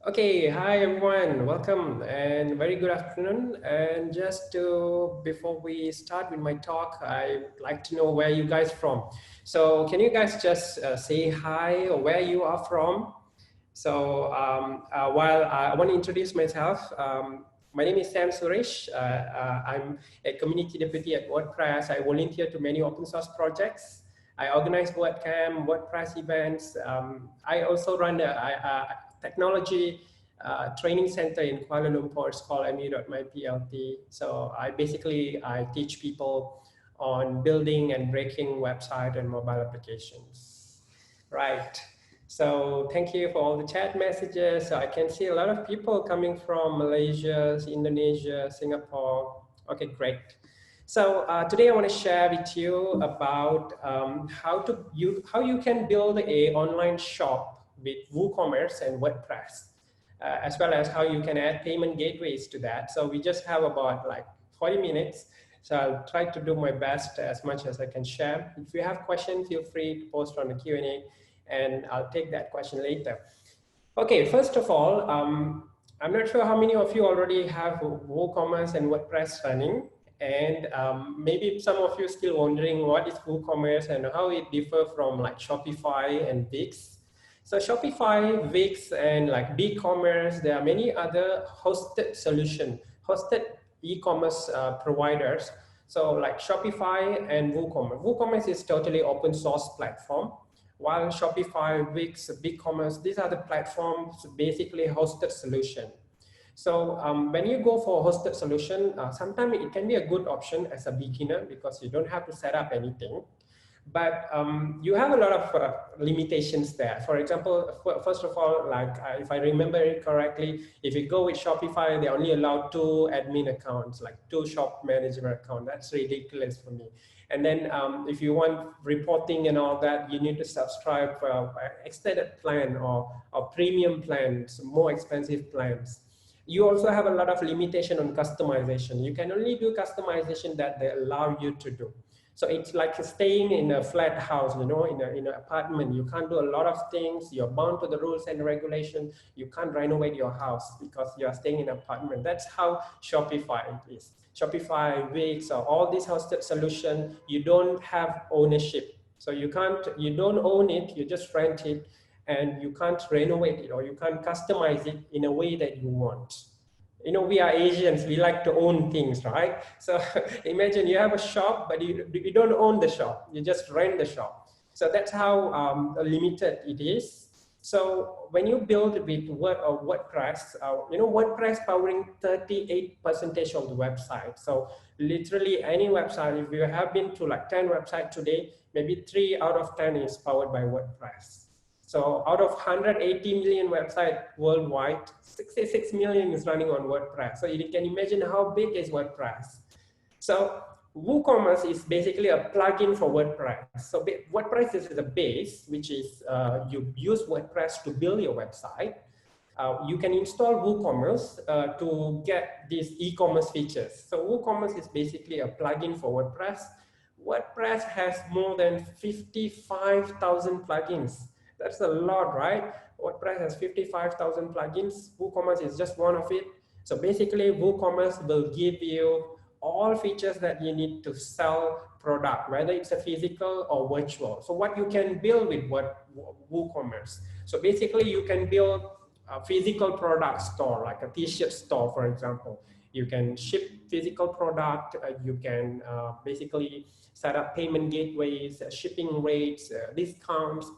Okay, hi everyone, welcome and very good afternoon. And before we start with my talk, I'd like to know where you guys from. So can you guys just say hi or where you are from? While I want to introduce myself, my name is Suresh. I'm a community deputy at WordPress. I volunteer to many open source projects. I organize WordCamp, WordPress events. I also run a technology training center in Kuala Lumpur. It's called MU.MyPLT. So I teach people on building and breaking website and mobile applications. Right. So thank you for all the chat messages. So I can see a lot of people coming from Malaysia, Indonesia, Singapore. Okay, great. So today I want to share with you about how you can build a online shop with WooCommerce and WordPress, as well as how you can add payment gateways to that. So we just have about like 40 minutes. So I'll try to do my best as much as I can share. If you have questions, feel free to post on the Q&A and I'll take that question later. Okay, first of all, I'm not sure how many of you already have WooCommerce and WordPress running. And maybe some of you still wondering what is WooCommerce and how it differs from like Shopify and Wix. So Shopify, Wix, and like BigCommerce, there are many other hosted hosted e-commerce providers. So like Shopify and WooCommerce. WooCommerce is totally open source platform, while Shopify, Wix, BigCommerce, these are the platforms basically hosted solution. So when you go for a hosted solution, sometimes it can be a good option as a beginner because you don't have to set up anything. But you have a lot of limitations there. For example, first of all, like if I remember it correctly, if you go with Shopify, they only allow 2 admin accounts, like 2 shop manager accounts. That's ridiculous for me. And then if you want reporting and all that, you need to subscribe for extended plan or premium plans, more expensive plans. You also have a lot of limitation on customization. You can only do customization that they allow you to do. So it's like staying in a flat house, in an apartment. You can't do a lot of things. You're bound to the rules and regulations. You can't renovate your house because you are staying in an apartment. That's how Shopify is. Shopify, Wix, or all these hosted solutions, you don't have ownership. So you don't own it, you just rent it, and you can't renovate it or you can't customize it in a way that you want. We are Asians, we like to own things, right? So imagine you have a shop, but you don't own the shop, you just rent the shop. So that's how limited it is. So when you build with WordPress, WordPress powering 38% of the website. So literally any website, if you have been to like 10 websites today, maybe 3 out of 10 is powered by WordPress. So out of 180 million websites worldwide, 66 million is running on WordPress. So you can imagine how big is WordPress. So WooCommerce is basically a plugin for WordPress. So WordPress is the base, which is you use WordPress to build your website. You can install WooCommerce to get these e-commerce features. So WooCommerce is basically a plugin for WordPress. WordPress has more than 55,000 plugins. That's a lot, right? WordPress has 55,000 plugins. WooCommerce is just one of it. So basically, WooCommerce will give you all features that you need to sell product, whether it's a physical or virtual. So what you can build with WooCommerce. So basically, you can build a physical product store, like a t-shirt store, for example. You can ship physical product. You can basically set up payment gateways, shipping rates, discounts.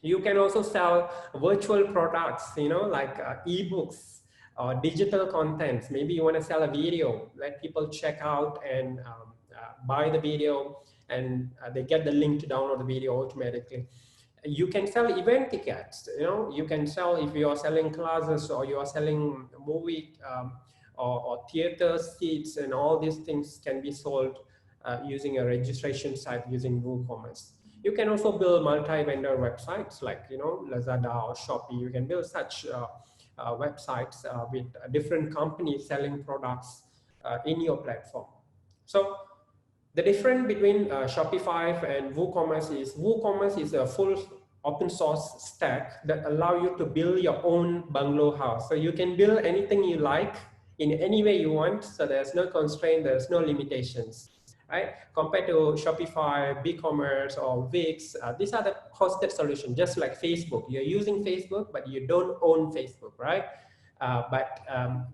You can also sell virtual products, like ebooks or digital contents. Maybe you want to sell a video, let people check out and buy the video, and they get the link to download the video automatically. You can sell event tickets. You can sell if you are selling classes or you are selling movie or theater seats, and all these things can be sold using a registration site using WooCommerce. You can also build multi-vendor websites like Lazada or Shopee. You can build such websites with different companies selling products in your platform. So the difference between Shopify and WooCommerce is a full open source stack that allow you to build your own bungalow house. So you can build anything you like in any way you want. So there's no constraint, there's no limitations, right? Compared to Shopify, BigCommerce, or Wix, these are the hosted solutions, just like Facebook. You're using Facebook, but you don't own Facebook, right?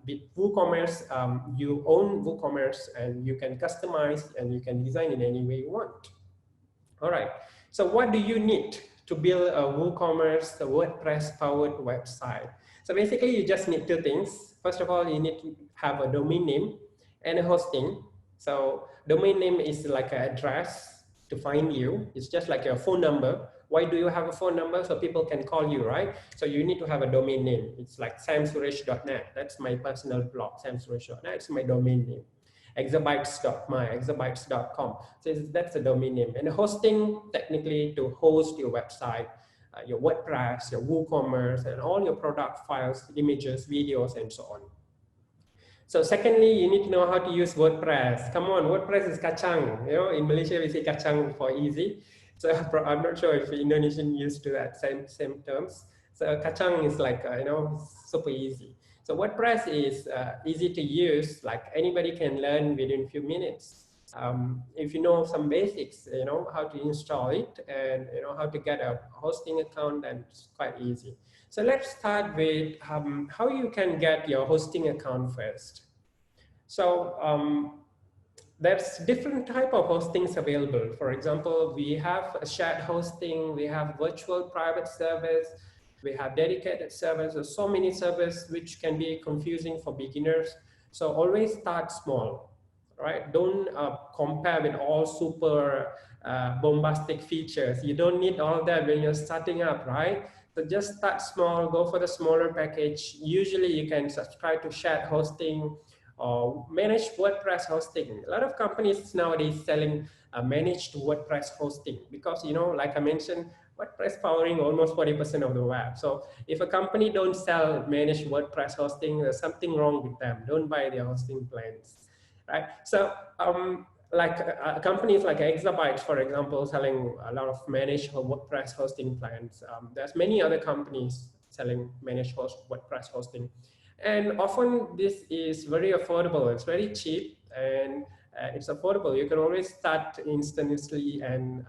With WooCommerce, you own WooCommerce, and you can customize and you can design in any way you want. All right, so what do you need to build a WooCommerce, a WordPress-powered website? So basically, you just need two things. First of all, you need to have a domain name and a hosting. So domain name is like an address to find you. It's just like your phone number. Why do you have a phone number? So people can call you, right? So you need to have a domain name. It's like samsuresh.net. That's my personal blog, samsuresh.net. It's my domain name. Exabytes.my, exabytes.com. So that's the domain name. And hosting, technically, to host your website, your WordPress, your WooCommerce, and all your product files, images, videos, and so on. So secondly, you need to know how to use WordPress. Come on, WordPress is kacang. You know, in Malaysia, we say kacang for easy. So I'm not sure if Indonesian used to that same terms. So kacang is like, you know, super easy. So WordPress is easy to use, like anybody can learn within a few minutes. If you know some basics, you know, how to install it and you know how to get a hosting account, then it's quite easy. So let's start with how you can get your hosting account first. So there's different type of hostings available. For example, we have a shared hosting, we have virtual private service, we have dedicated servers. There's so many servers which can be confusing for beginners. So always start small, right? Don't compare with all super bombastic features. You don't need all that when you're starting up, right? So just start small, go for the smaller package. Usually you can subscribe to shared hosting or managed WordPress hosting. A lot of companies nowadays selling managed WordPress hosting because, you know, like I mentioned, WordPress powering almost 40% of the web. So if a company don't sell managed WordPress hosting, there's something wrong with them. Don't buy their hosting plans, right? So companies like Exabytes, for example, selling a lot of managed WordPress hosting plans. There's many other companies selling managed WordPress hosting. And often this is very affordable. It's very cheap and it's affordable. You can always start instantaneously and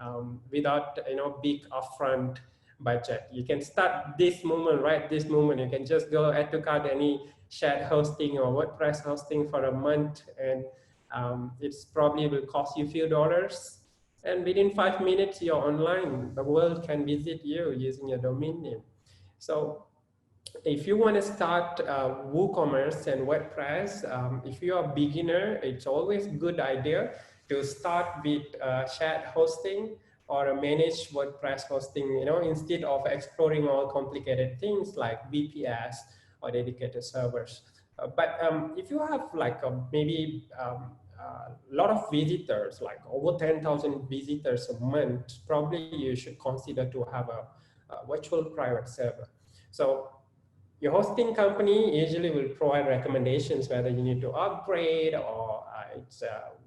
without, you know, big upfront budget. You can start this moment, right? This moment, you can just go add to cart any shared hosting or WordPress hosting for a month, and it's probably will cost you a few dollars. And within 5 minutes, you're online. The world can visit you using your domain name. So if you want to start WooCommerce and WordPress, if you are a beginner, it's always a good idea to start with shared hosting or a managed WordPress hosting, you know, instead of exploring all complicated things like VPS or dedicated servers. But if you have like maybe a lot of visitors, like over 10,000 visitors a month, probably you should consider to have a virtual private server. So your hosting company usually will provide recommendations whether you need to upgrade or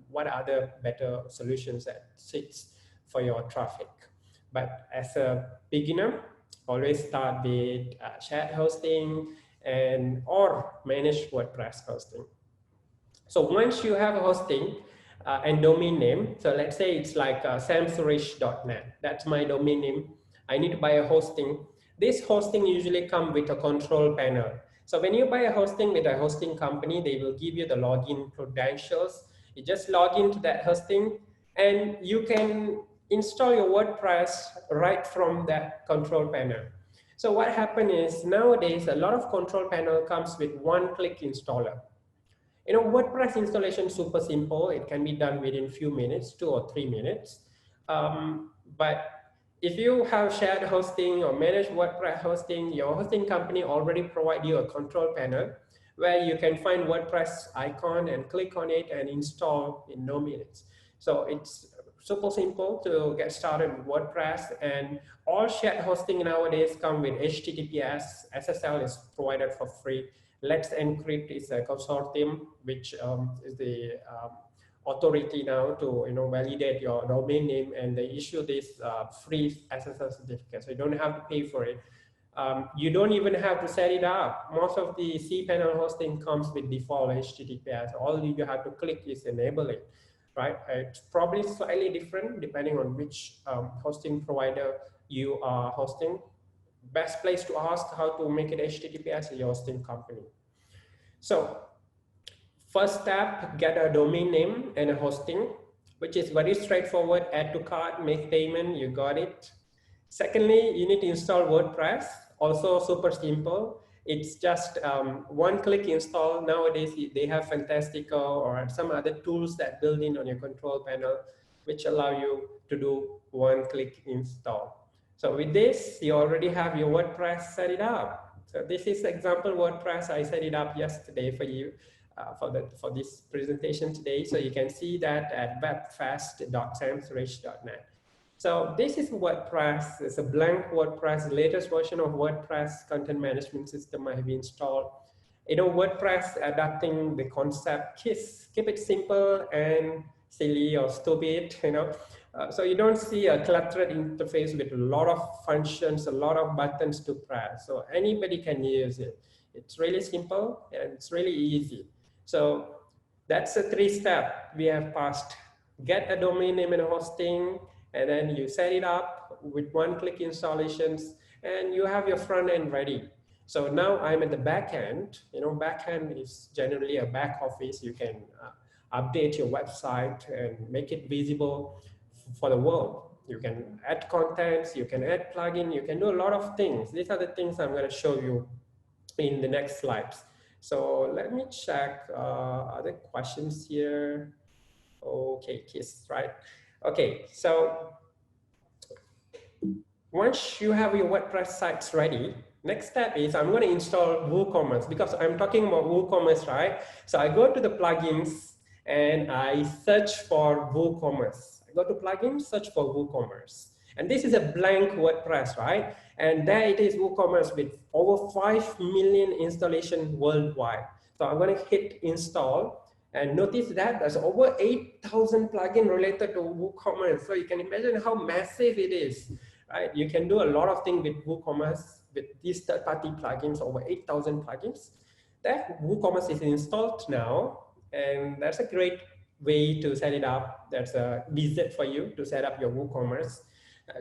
what other better solutions that sits for your traffic. But as a beginner, always start with shared hosting and or managed WordPress hosting. So once you have a hosting and domain name, so let's say it's like samsuresh.net. That's my domain name. I need to buy a hosting. This hosting usually comes with a control panel. So when you buy a hosting with a hosting company, they will give you the login credentials. You just log into that hosting and you can install your WordPress right from that control panel. So what happens is nowadays, a lot of control panel comes with one-click installer. You know, WordPress installation is super simple. It can be done within few minutes, 2 or 3 minutes. But if you have shared hosting or managed WordPress hosting, your hosting company already provide you a control panel where you can find WordPress icon and click on it and install in no minutes. So it's super simple to get started with WordPress, and all shared hosting nowadays come with HTTPS. SSL is provided for free. Let's Encrypt is a consortium, which is the authority now to validate your domain name, and they issue this free SSL certificate, so you don't have to pay for it. You don't even have to set it up. Most of the cPanel hosting comes with default HTTPS. All you have to click is enable it, right? It's probably slightly different depending on which hosting provider you are hosting. Best place to ask how to make it HTTPS is your hosting company. So first step, get a domain name and a hosting, which is very straightforward. Add to cart, make payment, you got it. Secondly, you need to install WordPress, also super simple. It's just one-click install. Nowadays, they have Fantastical or some other tools that build in on your control panel, which allow you to do one-click install. So with this, you already have your WordPress set it up. So this is example WordPress. I set it up yesterday for you for this presentation today. So you can see that at webfast.samsuresh.net. So this is WordPress. It's a blank WordPress, latest version of WordPress content management system I have installed. WordPress adapting the concept, keep it simple and silly or stupid, so you don't see a cluttered interface with a lot of functions, a lot of buttons to press. So anybody can use it. It's really simple and it's really easy. So that's a 3-step we have passed. Get a domain name and hosting, and then you set it up with one-click installations, and you have your front end ready. So now I'm at the back end. Back end is generally a back office. You can update your website and make it visible for the world. You can add contents, you can add plugin, you can do a lot of things. These are the things I'm going to show you in the next slides. So let me check other questions here. Okay, Kiss, right? Okay, so once you have your WordPress sites ready, next step is I'm going to install WooCommerce, because I'm talking about WooCommerce, right? So I go to the plugins and I search for WooCommerce. I go to plugins, search for WooCommerce. And this is a blank WordPress, right? And there it is, WooCommerce, with over 5 million installations worldwide. So I'm going to hit install. And notice that there's over 8,000 plugins related to WooCommerce. So you can imagine how massive it is, right? You can do a lot of things with WooCommerce with these third-party plugins, over 8,000 plugins. That WooCommerce is installed now, and that's a great way to set it up. That's a visit for you to set up your WooCommerce.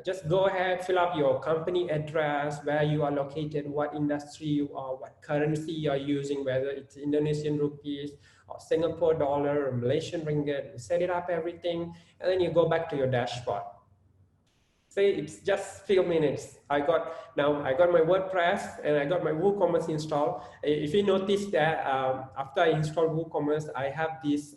Just go ahead, fill up your company address, where you are located, what industry you are, what currency you are using, whether it's Indonesian rupees or Singapore dollar or Malaysian ringgit. You set it up, everything, and then you go back to your dashboard. Say it's just few minutes. I got my WordPress and I got my WooCommerce installed. If you notice that after I install WooCommerce, I have this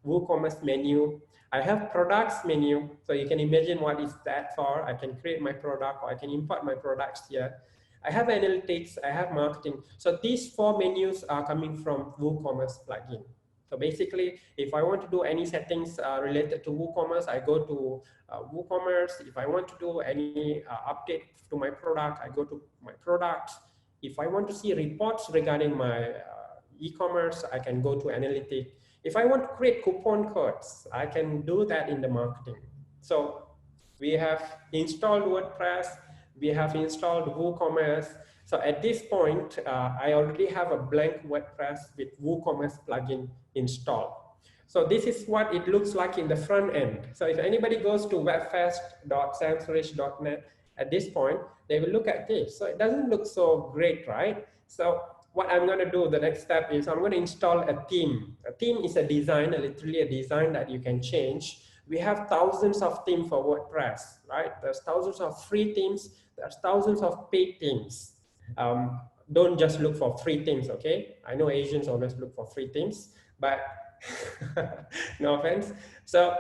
WooCommerce menu. I have products menu, so you can imagine what is that for. I can create my product, or I can import my products here. I have analytics, I have marketing. So these 4 menus are coming from WooCommerce plugin. So basically, if I want to do any settings related to WooCommerce, I go to WooCommerce. If I want to do any update to my product, I go to my products. If I want to see reports regarding my e-commerce, I can go to analytics. If I want to create coupon codes, I can do that in the marketing. So we have installed WordPress, we have installed WooCommerce. So at this point, I already have a blank WordPress with WooCommerce plugin installed. So this is what it looks like in the front end. So if anybody goes to webfast.samsuresh.net at this point, they will look at this. So it doesn't look so great, right? So what I'm going to do, the next step is I'm going to install a theme. A theme is a design, literally a design that you can change. We have thousands of themes for WordPress, right? There's thousands of free themes. There's thousands of paid themes. Don't just look for free themes, okay? I know Asians always look for free themes, but no offense. So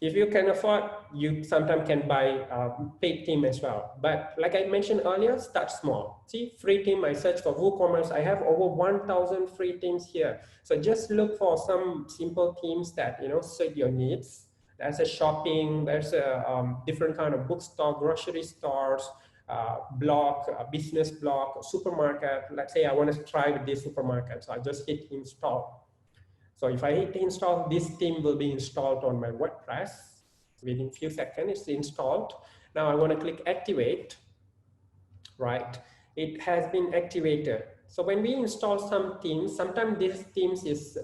if you can afford, you sometimes can buy a paid theme as well. But like I mentioned earlier, start small. See, free theme, I search for WooCommerce. I have over 1,000 free themes here. So just look for some simple themes that, suit your needs. There's a shopping, there's a different kind of bookstore, grocery stores, blog, business blog, supermarket. Let's say I want to try with this supermarket. So I just hit install. So if I hit install, this theme will be installed on my WordPress. Within few seconds, it's installed. Now I want to click activate, right? It has been activated. So when we install some themes, sometimes these themes is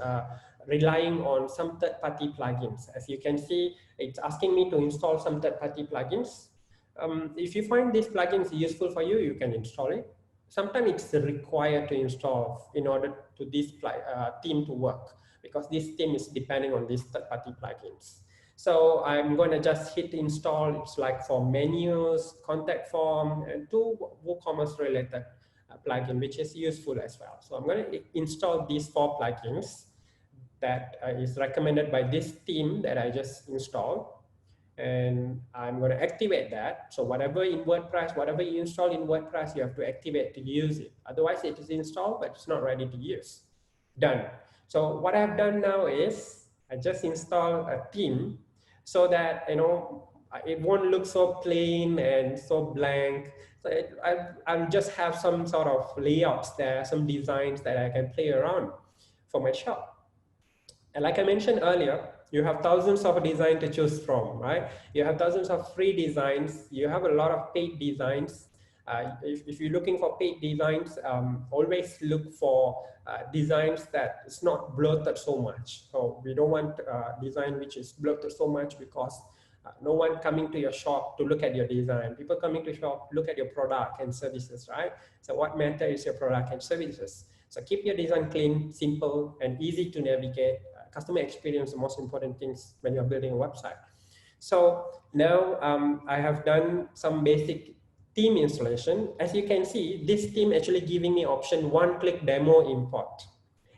relying on some third-party plugins. As you can see, it's asking me to install some third-party plugins. If you find these plugins useful for you, you can install it. Sometimes it's required to install in order to this theme to work, because this theme is depending on these third-party plugins. So I'm going to just hit install. It's like for menus, contact form, and two WooCommerce related plugin, which is useful as well. So I'm going to install these 4 plugins that is recommended by this theme that I just installed. And I'm going to activate that. So whatever in WordPress, whatever you install in WordPress, you have to activate to use it. Otherwise, it is installed, but it's not ready to use. Done. So what I've done now is I just install a theme so that, you know, it won't look so plain and so blank. So I'll just have some sort of layouts there, some designs that I can play around for my shop. And like I mentioned earlier, you have thousands of designs to choose from, right? You have thousands of free designs. You have a lot of paid designs. If you're looking for paid designs, always look for designs that is not bloated so much. So we don't want design which is bloated so much, because no one coming to your shop to look at your design. People coming to shop look at your product and services, right? So what matters is your product and services. So keep your design clean, simple, and easy to navigate. Customer experience, the most important things when you're building a website. So now I have done some basic theme installation. As you can see, this theme actually giving me option one-click demo import.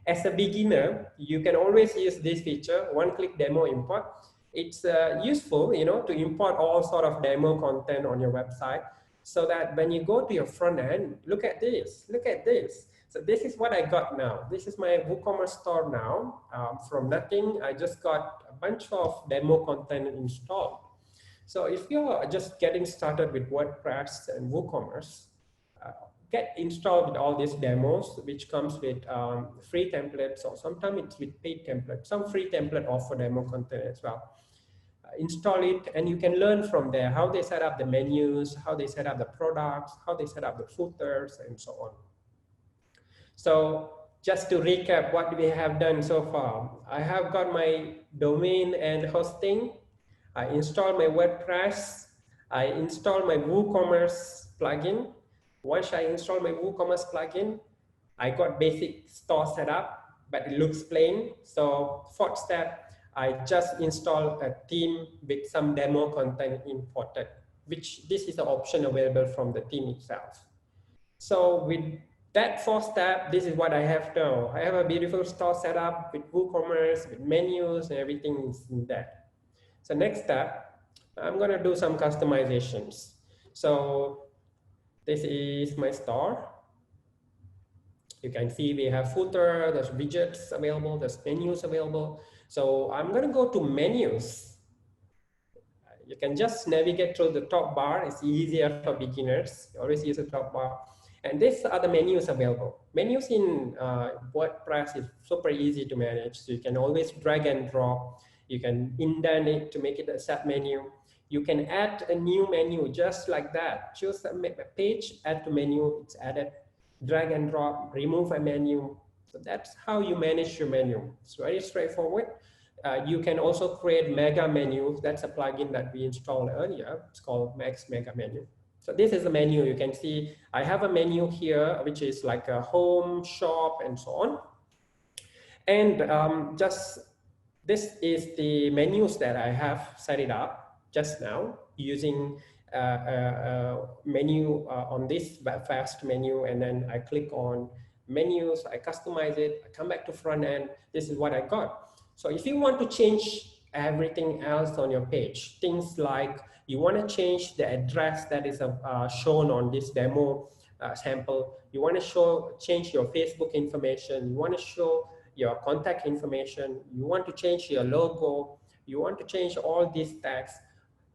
As a beginner, you can always use this feature, one-click demo import. It's useful, you know, to import all sort of demo content on your website, so that when you go to your front end, look at this, look at this. So this is what I got now. This is my WooCommerce store now. From nothing, I just got a bunch of demo content installed. So if you're just getting started with WordPress and WooCommerce, get installed with all these demos, which comes with free templates, or sometimes it's with paid templates. Some free template offer demo content as well. Install it, and you can learn from there how they set up the menus, how they set up the products, how they set up the footers, and so on. So just to recap what we have done so far, I have got my domain and hosting. I installed my WordPress. I installed my WooCommerce plugin. Once I installed my WooCommerce plugin, I got basic store set up, but it looks plain. So 4th step, I just installed a theme with some demo content imported, which this is an option available from the theme itself. So with that 4th step, this is what I have now. I have a beautiful store set up with WooCommerce, with menus, and everything is in there. So next step, I'm going to do some customizations. So this is my store. You can see we have footer, there's widgets available, there's menus available. So I'm going to go to menus. You can just navigate through the top bar. It's easier for beginners. You always use the top bar. And these are the menus available. Menus in WordPress is super easy to manage. So you can always drag and drop. You can indent it to make it a submenu. You can add a new menu just like that. Choose a page, add to menu, it's added. Drag and drop, remove a menu. So that's how you manage your menu. It's very straightforward. You can also create mega menus. That's a plugin that we installed earlier. It's called Max Mega Menu. So this is a menu. You can see I have a menu here, which is like a home, shop, and so on. And this is the menus that I have set it up just now using a menu on this fast menu, and then I click on menus, I customize it, I come back to front end. This is what I got. So if you want to change everything else on your page, things like you want to change the address that is shown on this demo sample, you want to change your Facebook information, you want to show your contact information, you want to change your logo, you want to change all these tags.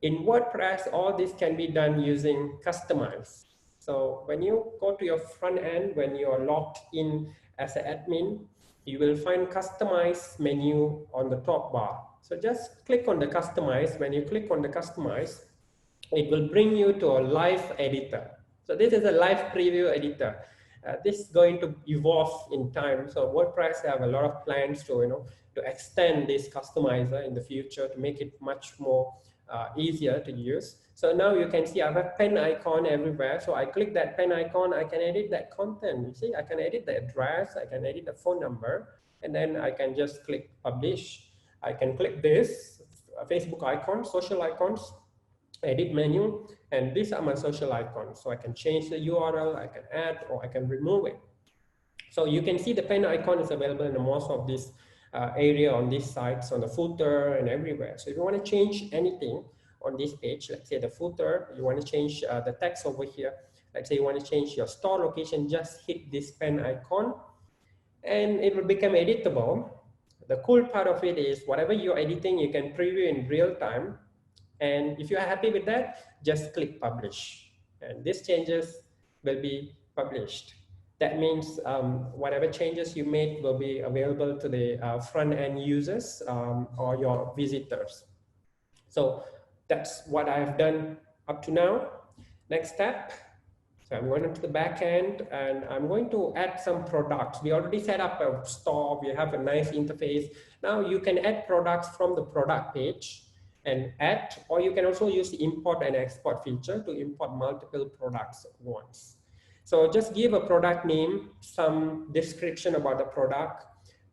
In WordPress, all this can be done using customize. So when you go to your front end, when you are logged in as an admin, you will find customize menu on the top bar. So just click on the customize. When you click on the customize, it will bring you to a live editor. So this is a live preview editor. This is going to evolve in time. So WordPress have a lot of plans to, to extend this customizer in the future to make it much more easier to use. So now you can see I have a pen icon everywhere. So I click that pen icon, I can edit that content. You see, I can edit the address, I can edit the phone number, and then I can just click publish. I can click this Facebook icon, social icons, edit menu, and these are my social icons. So I can change the URL, I can add, or I can remove it. So you can see the pen icon is available in most of this area on these sites, on the footer and everywhere. So if you want to change anything on this page, let's say the footer, you want to change the text over here. Let's say you want to change your store location, just hit this pen icon and it will become editable. The cool part of it is whatever you're editing, you can preview in real time. And if you are happy with that, just click publish. And these changes will be published. That means whatever changes you made will be available to the front end users or your visitors. So that's what I have done up to now. Next step. So I'm going to the back end and I'm going to add some products. We already set up a store. We have a nice interface. Now you can add products from the product page and add, or you can also use the import and export feature to import multiple products at once. So just give a product name, some description about the product,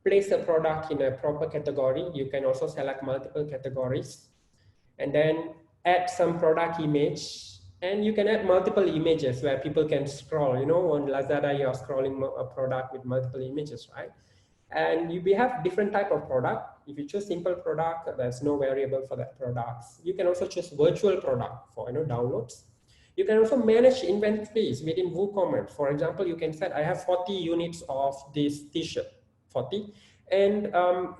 place the product in a proper category. You can also select multiple categories and then add some product image. And you can add multiple images where people can scroll. On Lazada, you're scrolling a product with multiple images, right? And we have different type of product. If you choose simple product, there's no variable for that product. You can also choose virtual product for downloads. You can also manage inventories within WooCommerce. For example, you can set, I have 40 units of this t-shirt, 40. And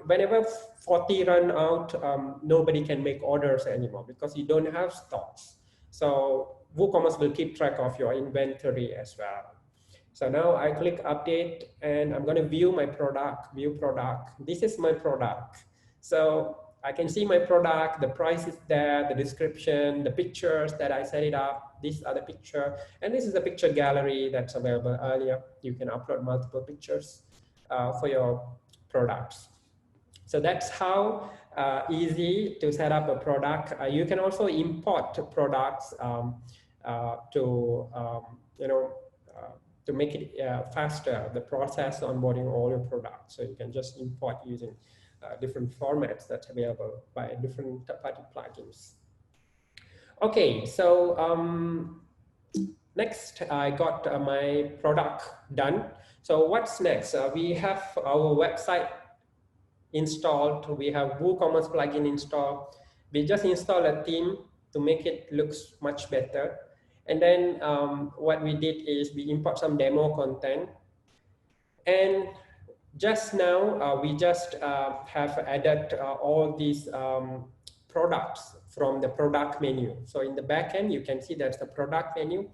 whenever 40 run out, nobody can make orders anymore because you don't have stocks. So WooCommerce will keep track of your inventory as well. So now I click update and I'm going to view my product, view product. This is my product. So I can see my product, the price is there, the description, the pictures that I set it up. These are the picture. And this is the picture gallery that's available earlier. You can upload multiple pictures for your products. So that's how easy to set up a product. You can also import products to make it faster, the process onboarding all your products. So you can just import using different formats that's available by different third-party plugins. Okay, so next I got my product done. So what's next? We have our website installed. We have WooCommerce plugin installed. We just installed a theme to make it look much better. And then what we did is we import some demo content. And just now, we just have added all these products from the product menu. So in the backend, you can see that's the product menu.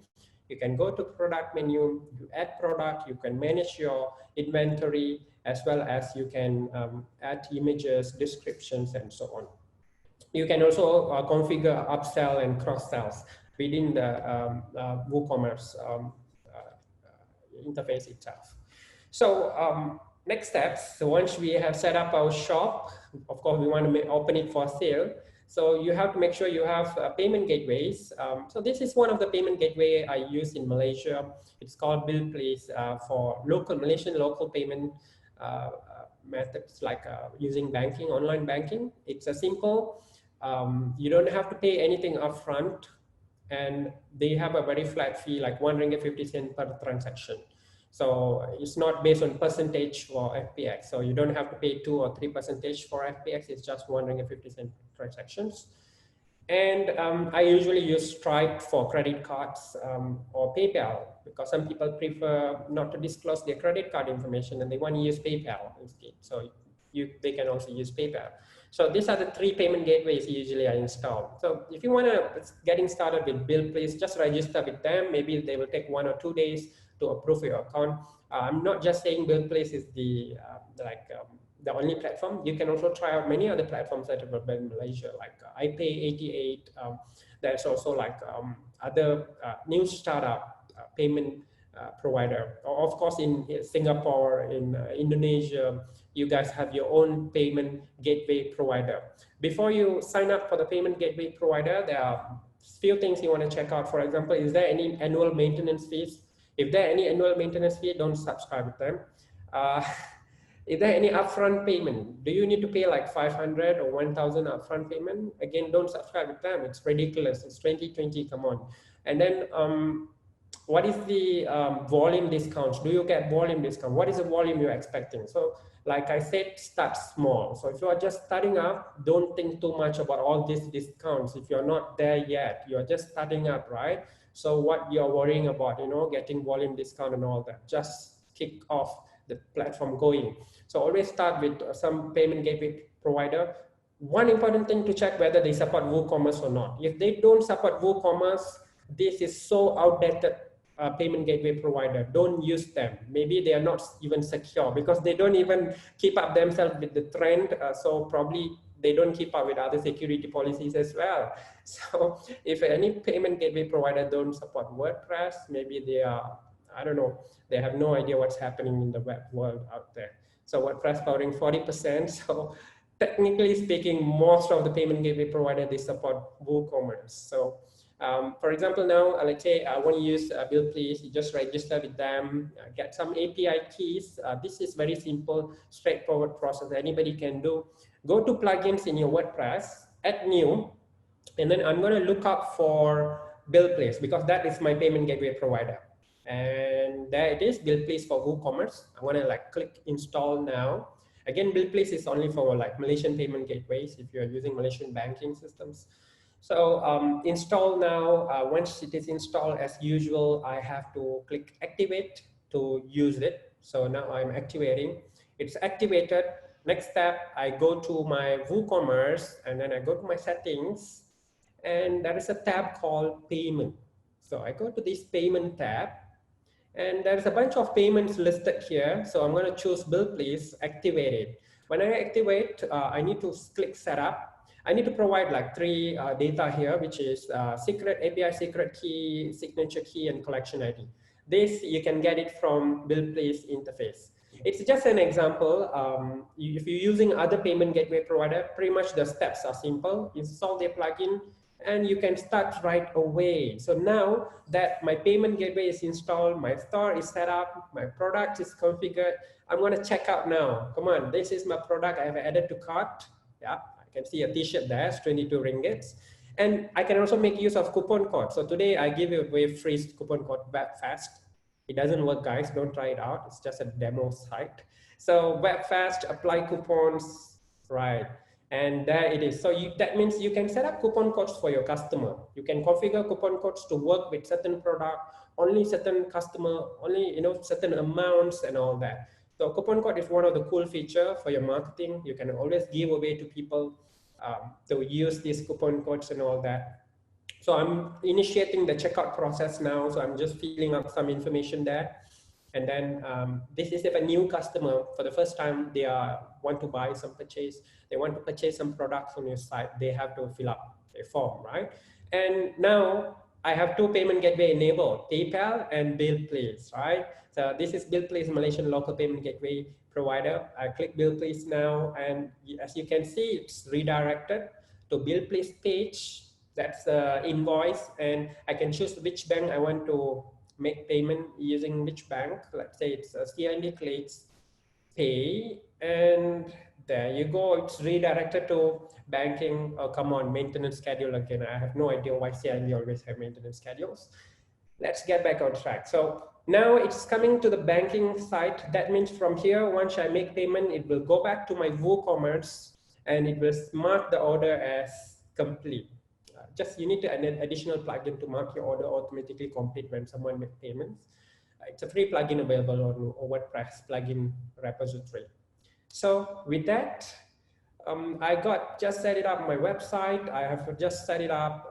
You can go to product menu, you add product, you can manage your inventory, as well as you can add images, descriptions, and so on. You can also configure upsell and cross-sells within the WooCommerce interface itself. So next steps, so once we have set up our shop, of course, we want to open it for sale. So you have to make sure you have payment gateways. So this is one of the payment gateway I use in Malaysia. It's called Bill Please for Malaysian local payment methods like using banking, online banking. It's a simple, you don't have to pay anything upfront, and they have a very flat fee, like 1 ringgit 50 cents per transaction. So it's not based on percentage for FPX. So you don't have to pay 2 or 3% for FPX. It's just 1 ringgit 50 cents transactions. And I usually use Stripe for credit cards or PayPal, because some people prefer not to disclose their credit card information and they want to use PayPal instead. So they can also use PayPal. So these are the 3 payment gateways usually I install. So if you want to getting started with Bill, please just register with them. Maybe they will take 1 or 2 days to approve your account. I'm not just saying Bill Place is the the only platform. You can also try out many other platforms that are in Malaysia, like iPay 88. There's also like other new startup payment provider. Of course, in Singapore, in Indonesia, you guys have your own payment gateway provider. Before you sign up for the payment gateway provider, there are few things you want to check out. For example, is there any annual maintenance fees? If there are any annual maintenance fee, don't subscribe with them. Is there any upfront payment? Do you need to pay like 500 or 1,000 upfront payment? Again, don't subscribe with them. It's ridiculous. It's 2020, come on. And then what is the volume discounts? Do you get volume discount? What is the volume you're expecting? So like I said, start small. So if you are just starting up, don't think too much about all these discounts. If you're not there yet, you're just starting up, right? So what you're worrying about, you know, getting volume discount and all that, just kick off the platform going. So always start with some payment gateway provider. One important thing to check whether they support WooCommerce or not. If they don't support WooCommerce, this is so outdated payment gateway provider. Don't use them. Maybe they are not even secure because they don't even keep up themselves with the trend. So probably they don't keep up with other security policies as well. So if any payment gateway provider don't support WordPress, maybe they are, I don't know, they have no idea what's happening in the web world out there. So WordPress powering 40%. So technically speaking, most of the payment gateway provider, they support WooCommerce. So for example, now let's say I want to use Bill Please, you just register with them, get some API keys. This is very simple, straightforward process anybody can do. Go to plugins in your WordPress, add new, and then I'm going to look up for Bill Please because that is my payment gateway provider. And there it is, Bill Please for WooCommerce. I want to like click install now. Again, Bill Please is only for like Malaysian payment gateways if you're using Malaysian banking systems. So install now. Once it is installed, as usual, I have to click activate to use it. So now I'm activating. It's activated. Next step, I go to my WooCommerce and then I go to my settings and there is a tab called payment. So I go to this payment tab and there's a bunch of payments listed here. So I'm going to choose Bill Please, activate it. When I activate, I need to click setup. I need to provide like 3 data here, which is secret API secret key, signature key, and collection ID. This you can get it from Bill Please interface. It's just an example. If you're using other payment gateway provider, pretty much the steps are simple. Install their plugin, and you can start right away. So now that my payment gateway is installed, my store is set up, my product is configured, I'm going to check out now. Come on, this is my product I have added to cart. Yeah. Can see a t-shirt there, it's 22 ringgits. And I can also make use of coupon code. So today I give you away free coupon code WebFast. It doesn't work, guys, don't try it out. It's just a demo site. So WebFast, apply coupons, right? And there it is. So that means you can set up coupon codes for your customer. You can configure coupon codes to work with certain product, only certain customer, only certain amounts and all that. So coupon code is one of the cool features for your marketing. You can always give away to people to use these coupon codes and all that. So I'm initiating the checkout process now. So I'm just filling up some information there. And then this is if a new customer, for the first time, they want to buy some purchase. They want to purchase some products on your site. They have to fill up a form, right? And now I have 2 payment gateway enabled, PayPal and Bill Please, right? So this is Bill Please, Malaysian local payment gateway provider. I click Bill Please now, and as you can see, it's redirected to Bill Please page. That's the invoice, and I can choose which bank I want to make payment using which bank. Let's say it's CIMB Clicks Pay, and there you go. It's redirected to banking. Oh, come on, maintenance schedule again. I have no idea why CIMB always have maintenance schedules. Let's get back on track. So now it's coming to the banking site. That means from here, once I make payment, it will go back to my WooCommerce and it will mark the order as complete. Just you need to add an additional plugin to mark your order automatically complete when someone makes payments. It's a free plugin available on WordPress plugin repository. So with that, I got just set it up on my website. I have just set it up,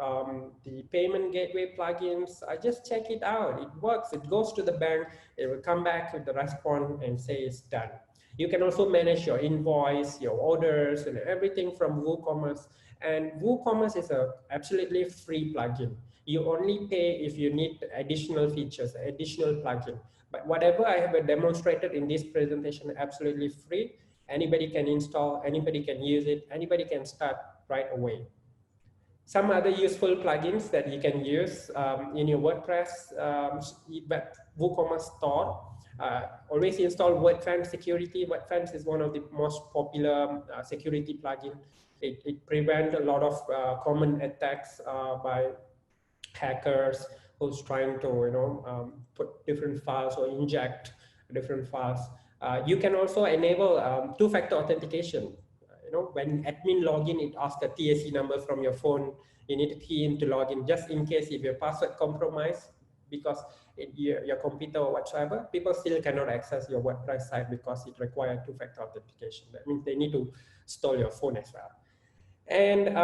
the payment gateway plugins. I just check it out. It works. It goes to the bank. It will come back with the response and say it's done. You can also manage your invoice, your orders, and everything from WooCommerce. And WooCommerce is a absolutely free plugin. You only pay if you need additional features, additional plugin. But whatever I have demonstrated in this presentation, absolutely free. Anybody can install, anybody can use it, anybody can start right away. Some other useful plugins that you can use in your WordPress WooCommerce store. Always install WordFence Security. WordFence is one of the most popular security plugin. It prevents a lot of common attacks by hackers who's trying to put different files or inject different files. You can also enable two-factor authentication. When admin login, it asks a TAC number from your phone. You need to key in to log in, just in case if your password compromised because your computer or whatsoever, people still cannot access your WordPress site because it requires two-factor authentication. That means they need to stole your phone as well. And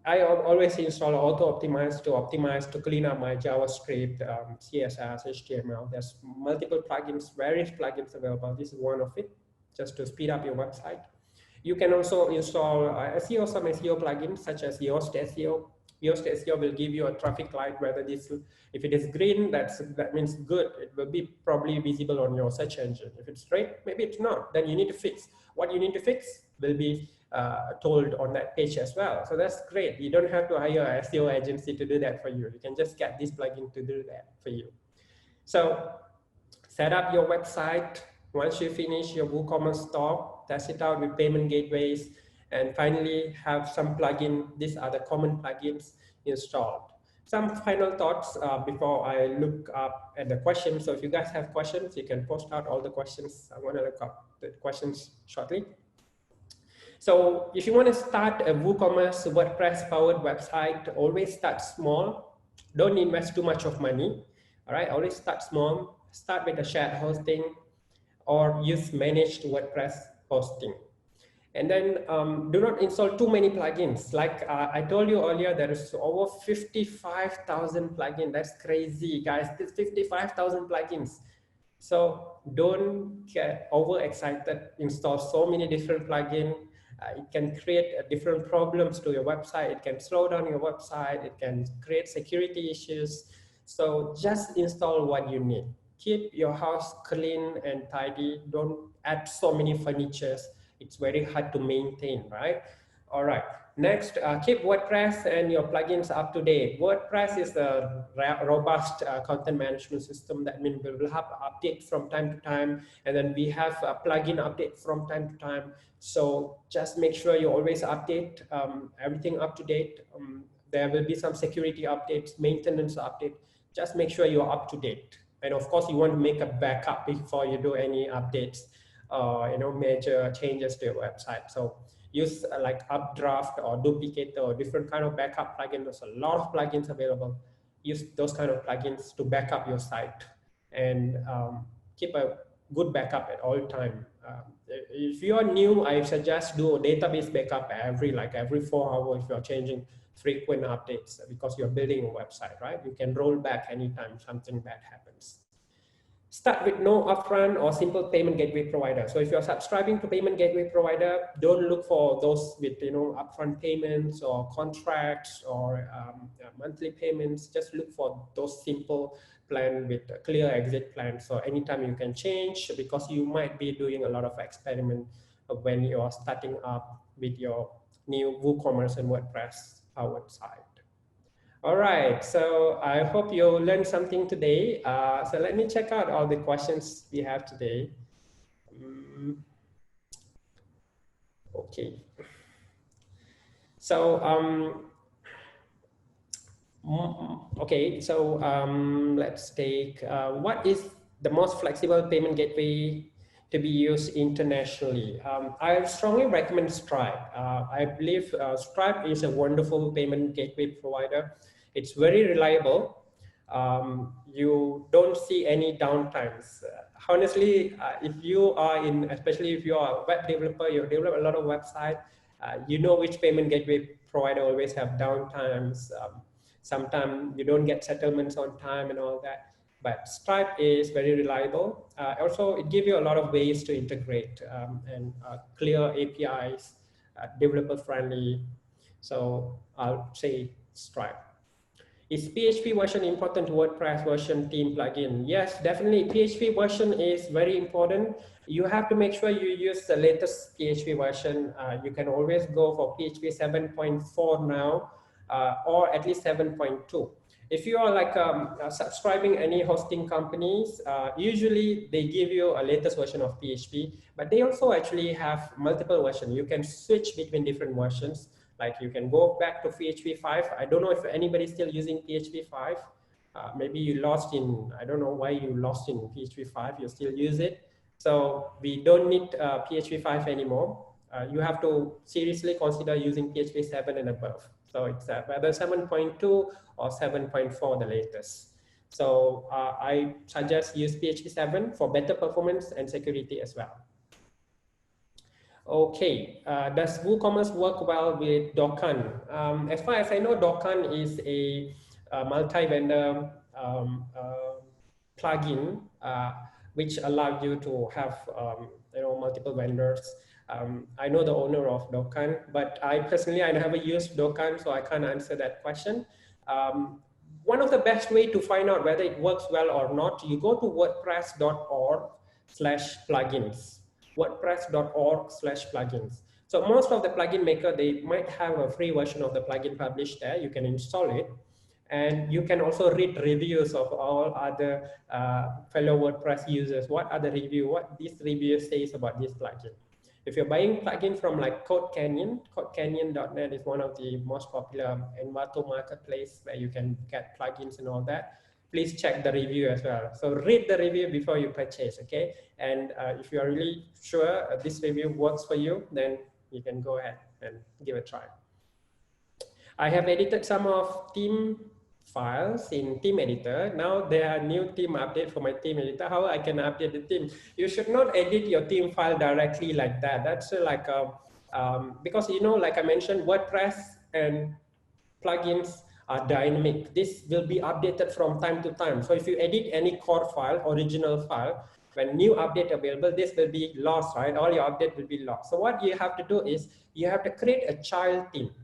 I always install auto-optimize to clean up my JavaScript, CSS, HTML. There's multiple plugins, various plugins available. This is one of it, just to speed up your website. You can also install some SEO plugins such as Yoast SEO. Yoast SEO will give you a traffic light, whether if it is green, that means good. It will be probably visible on your search engine. If it's red, maybe it's not. Then you need to fix. What you need to fix will be told on that page as well. So that's great. You don't have to hire a SEO agency to do that for you. You can just get this plugin to do that for you. So set up your website. Once you finish your WooCommerce store, test it out with payment gateways, and finally have some plugin. These are the common plugins installed. Some final thoughts before I look up at the questions. So if you guys have questions, you can post out all the questions. I'm going to look up the questions shortly. So if you want to start a WooCommerce WordPress powered website, always start small. Don't invest too much of money. All right, always start small. Start with a shared hosting or use managed WordPress hosting. And then do not install too many plugins. Like I told you earlier, there is over 55,000 plugins. That's crazy, guys. There's 55,000 plugins. So don't get overexcited. Install so many different plugins. It can create different problems to your website. It can slow down your website. It can create security issues. So just install what you need. Keep your house clean and tidy. Don't add so many furnitures. It's very hard to maintain, right? All right. Next, keep WordPress and your plugins up to date. WordPress is a robust content management system. That means we will have updates from time to time, and then we have a plugin update from time to time. So just make sure you always update everything up to date. There will be some security updates, maintenance update. Just make sure you're up to date. And of course, you want to make a backup before you do any updates, major changes to your website. So use like Updraft or Duplicator or different kind of backup plugins. There's a lot of plugins available. Use those kind of plugins to back up your site and keep a good backup at all time. If you are new, I suggest do a database backup every 4 hours if you're changing frequent updates because you're building a website, right? You can roll back anytime something bad happens. Start with no upfront or simple payment gateway provider. So if you're subscribing to payment gateway provider, don't look for those with upfront payments or contracts or monthly payments. Just look for those simple plan with a clear exit plan. So anytime you can change because you might be doing a lot of experiment when you're starting up with your new WooCommerce and WordPress powered site. All right, so I hope you learned something today. So let me check out all the questions we have today. Okay. So, let's take, what is the most flexible payment gateway to be used internationally? I strongly recommend Stripe. I believe Stripe is a wonderful payment gateway provider. It's very reliable. You don't see any downtimes. Honestly, if you are especially if you are a web developer, you develop a lot of websites, You know which payment gateway provider always have downtimes. Sometimes you don't get settlements on time and all that. But Stripe is very reliable. Also, it gives you a lot of ways to integrate and clear APIs, developer friendly. So I'll say Stripe. Is PHP version important to WordPress version theme plugin? Yes, definitely. PHP version is very important. You have to make sure you use the latest PHP version. You can always go for PHP 7.4 now, or at least 7.2. If you are like subscribing any hosting companies, usually they give you a latest version of PHP, but they also actually have multiple versions. You can switch between different versions. Like you can go back to PHP 5. I don't know if anybody's still using PHP 5. Maybe you lost in, I don't know why you lost in PHP 5, you still use it. So we don't need PHP 5 anymore. You have to seriously consider using PHP 7 and above. So it's whether 7.2 or 7.4 the latest. So I suggest use PHP 7 for better performance and security as well. Okay, does WooCommerce work well with Dockan? As far as I know, Dockan is a multi-vendor plugin which allows you to have multiple vendors. I know the owner of Dockan, but I personally I never used Dockan, so I can't answer that question. One of the best way to find out whether it works well or not, you go to wordpress.org/plugins. wordpress.org/plugins. So most of the plugin maker, they might have a free version of the plugin published there. You can install it. And you can also read reviews of all other fellow WordPress users. What are the review? What this reviewer says about this plugin. If you're buying plugin from like CodeCanyon.net is one of the most popular Envato marketplace where you can get plugins and all that. Please check the review as well. So read the review before you purchase, okay? And if you are really sure this review works for you, then you can go ahead and give it a try. I have edited some of theme files in theme editor. Now there are new theme update for my theme editor. How I can update the theme? You should not edit your theme file directly like that. That's like a, because like I mentioned, WordPress and plugins are dynamic. This will be updated from time to time. So if you edit any core file, original file, when new update available, this will be lost, right? All your update will be lost. So what you have to do is you have to create a child theme.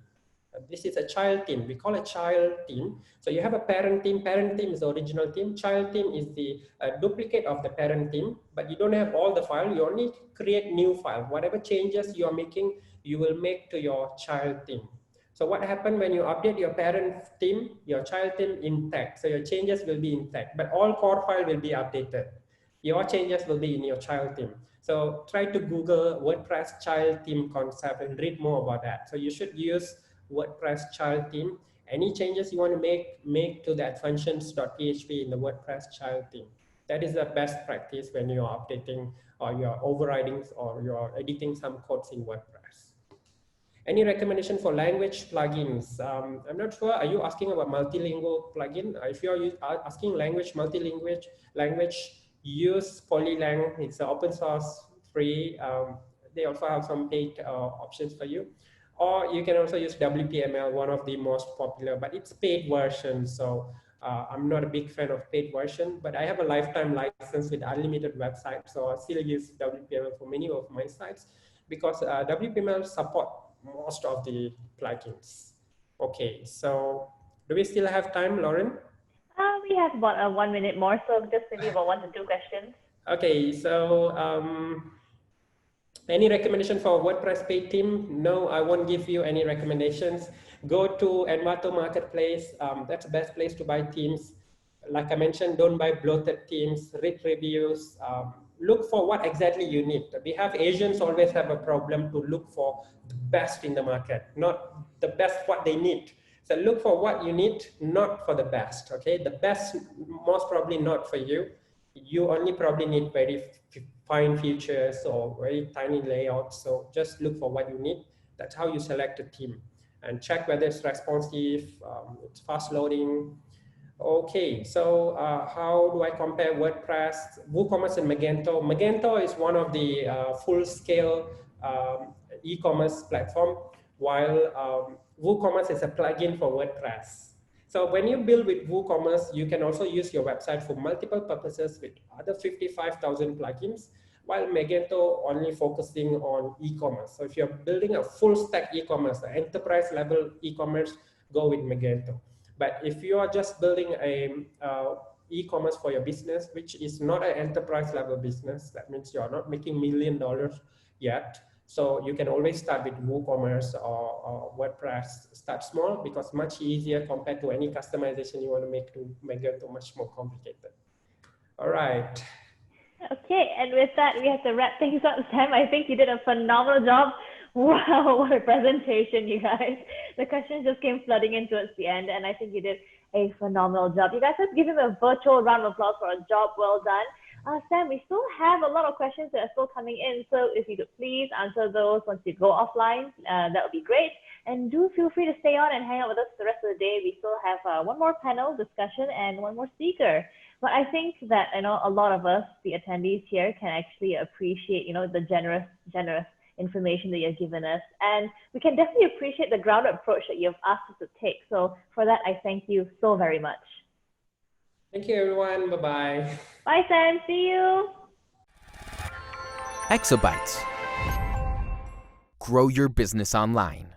This is a child theme. We call it child theme. So you have a parent theme. Parent theme is the original theme. Child theme is the duplicate of the parent theme, but you don't have all the file. You only create new file. Whatever changes you are making, you will make to your child theme. So what happens when you update your parent theme, your child theme intact. So your changes will be intact, but all core file will be updated. Your changes will be in your child theme. So try to Google WordPress child theme concept and read more about that. So you should use WordPress child theme. Any changes you want to make to that functions.php in the WordPress child theme. That is the best practice when you're updating or you're overriding or you're editing some codes in WordPress. Any recommendation for language plugins? I'm not sure. Are you asking about multilingual plugin? If you're asking multilingual language, use Polylang. It's an open source, free. They also have some paid options for you. Or you can also use WPML, one of the most popular, but it's paid version. So I'm not a big fan of paid version, but I have a lifetime license with unlimited website. So I still use WPML for many of my sites because WPML support most of the plugins. Okay, so do we still have time, Lauren? We have about 1 minute more, so just maybe about 1 to 2 questions. Okay, so any recommendation for WordPress paid theme? No, I won't give you any recommendations. Go to Envato Marketplace. That's the best place to buy themes. Like I mentioned, don't buy bloated themes, read reviews, look for what exactly you need. We have Asians always have a problem to look for the best in the market, not the best what they need. So look for what you need, not for the best, okay? The best, most probably not for you. You only probably need very fine features or very tiny layouts. So just look for what you need. That's how you select a theme and check whether it's responsive, it's fast loading. Okay, so how do I compare WordPress, WooCommerce and Magento? Magento is one of the full-scale e-commerce platform, while WooCommerce is a plugin for WordPress. So when you build with WooCommerce, you can also use your website for multiple purposes with other 55,000 plugins, while Magento only focusing on e-commerce. So if you're building a full stack e-commerce, enterprise level e-commerce, go with Magento. But if you are just building a e-commerce for your business, which is not an enterprise level business, that means you're not making $1 million yet. So you can always start with WooCommerce or WordPress. Start small because much easier compared to any customization you want to make to Magento, much more complicated. All right. Okay, and with that, we have to wrap things up, Sam. I think you did a phenomenal job. Wow, what a presentation, you guys. The questions just came flooding in towards the end, and I think you did a phenomenal job. You guys have given a virtual round of applause for a job well done. Sam, we still have a lot of questions that are still coming in, so if you could please answer those once you go offline, that would be great. And do feel free to stay on and hang out with us the rest of the day. We still have one more panel discussion and one more speaker. But I think that a lot of us, the attendees here, can actually appreciate the generous information that you've given us, and we can definitely appreciate the grounded approach that you've asked us to take. So for that, I thank you so very much. Thank you, everyone. Bye-bye. Bye, Sam. See you. Exabytes. Grow your business online.